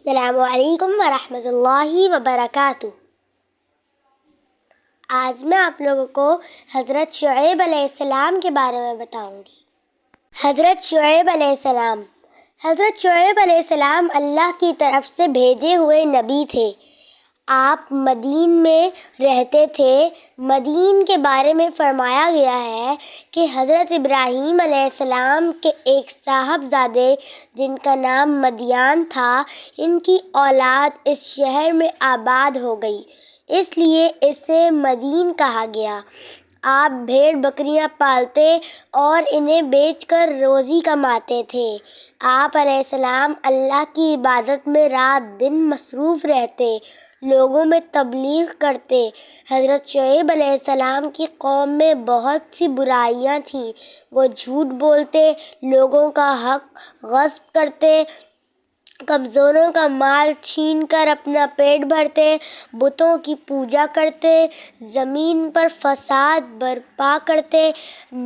السلام علیکم ورحمۃ اللہ وبرکاتہ۔ آج میں آپ لوگوں کو حضرت شعیب علیہ السلام کے بارے میں بتاؤں گی۔ حضرت شعیب علیہ السلام اللہ کی طرف سے بھیجے ہوئے نبی تھے۔ آپ مدین میں رہتے تھے۔ مدین کے بارے میں فرمایا گیا ہے کہ حضرت ابراہیم علیہ السلام کے ایک صاحبزادے جن کا نام مدیان تھا، ان کی اولاد اس شہر میں آباد ہو گئی، اس لیے اسے مدین کہا گیا۔ آپ بھیڑ بکریاں پالتے اور انہیں بیچ کر روزی کماتے تھے۔ آپ علیہ السلام اللہ کی عبادت میں رات دن مصروف رہتے، لوگوں میں تبلیغ کرتے۔ حضرت شعیب علیہ السلام کی قوم میں بہت سی برائیاں تھیں۔ وہ جھوٹ بولتے، لوگوں کا حق غصب کرتے، کمزوروں کا مال چھین کر اپنا پیٹ بھرتے، بتوں کی پوجا کرتے، زمین پر فساد برپا کرتے،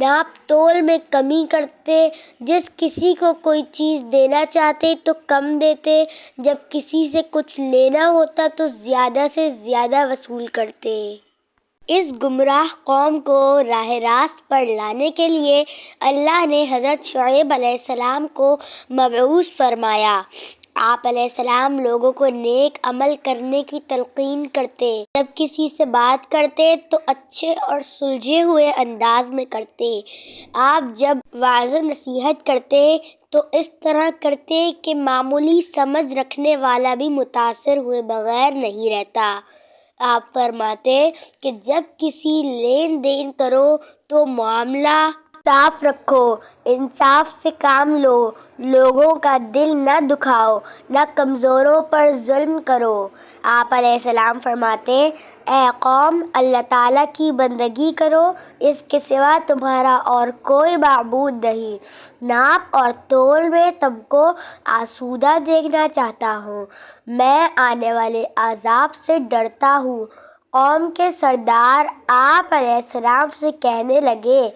ناپ تول میں کمی کرتے، جس کسی کو کوئی چیز دینا چاہتے تو کم دیتے، جب کسی سے کچھ لینا ہوتا تو زیادہ سے زیادہ وصول کرتے۔ اس گمراہ قوم کو راہ راست پر لانے کے لیے اللہ نے حضرت شعیب علیہ السلام کو مبعوث فرمایا۔ آپ علیہ السلام لوگوں کو نیک عمل کرنے کی تلقین کرتے، جب کسی سے بات کرتے تو اچھے اور سلجھے ہوئے انداز میں کرتے۔ آپ جب وعظ و نصیحت کرتے تو اس طرح کرتے کہ معمولی سمجھ رکھنے والا بھی متاثر ہوئے بغیر نہیں رہتا۔ آپ فرماتے کہ جب کسی لین دین کرو تو معاملہ صاف رکھو، انصاف سے کام لو، لوگوں کا دل نہ دکھاؤ، نہ کمزوروں پر ظلم کرو۔ آپ علیہ السلام فرماتے، اے قوم، اللہ تعالیٰ کی بندگی کرو، اس کے سوا تمہارا اور کوئی معبود نہیں۔ ناپ اور تول میں تم کو آسودہ دیکھنا چاہتا ہوں، میں آنے والے عذاب سے ڈرتا ہوں۔ قوم کے سردار آپ علیہ السلام سے کہنے لگے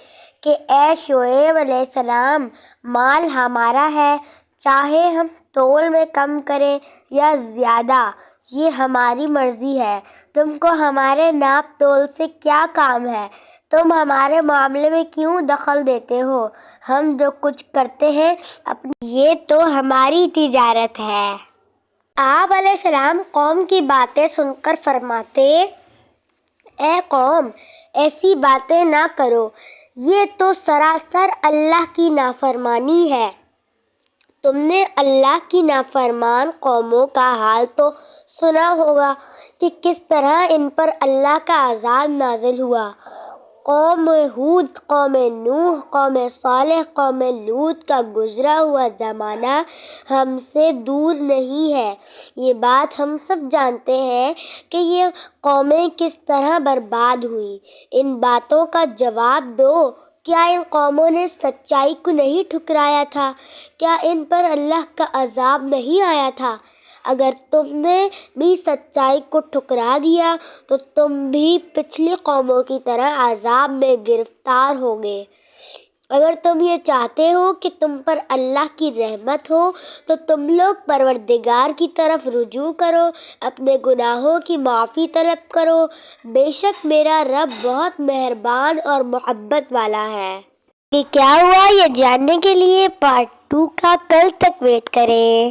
کہ اے شعیب علیہ السلام، مال ہمارا ہے، چاہے ہم تول میں کم کریں یا زیادہ، یہ ہماری مرضی ہے، تم کو ہمارے ناپ تول سے کیا کام ہے؟ تم ہمارے معاملے میں کیوں دخل دیتے ہو؟ ہم جو کچھ کرتے ہیں یہ تو ہماری تجارت ہے۔ آپ علیہ السلام قوم کی باتیں سن کر فرماتے، اے قوم، ایسی باتیں نہ کرو، یہ تو سراسر اللہ کی نافرمانی ہے۔ تم نے اللہ کی نافرمان قوموں کا حال تو سنا ہوگا کہ کس طرح ان پر اللہ کا عذاب نازل ہوا۔ قوم ہود، قوم نوح، قوم صالح، قوم لوط کا گزرا ہوا زمانہ ہم سے دور نہیں ہے۔ یہ بات ہم سب جانتے ہیں کہ یہ قومیں کس طرح برباد ہوئیں۔ ان باتوں کا جواب دو، کیا ان قوموں نے سچائی کو نہیں ٹھکرایا تھا؟ کیا ان پر اللہ کا عذاب نہیں آیا تھا؟ اگر تم نے بھی سچائی کو ٹھکرا دیا تو تم بھی پچھلی قوموں کی طرح عذاب میں گرفتار ہوگے۔ اگر تم یہ چاہتے ہو کہ تم پر اللہ کی رحمت ہو تو تم لوگ پروردگار کی طرف رجوع کرو، اپنے گناہوں کی معافی طلب کرو، بے شک میرا رب بہت مہربان اور محبت والا ہے۔ کہ کیا ہوا یہ جاننے کے لیے پارٹ 2 کا کل تک ویٹ کریں۔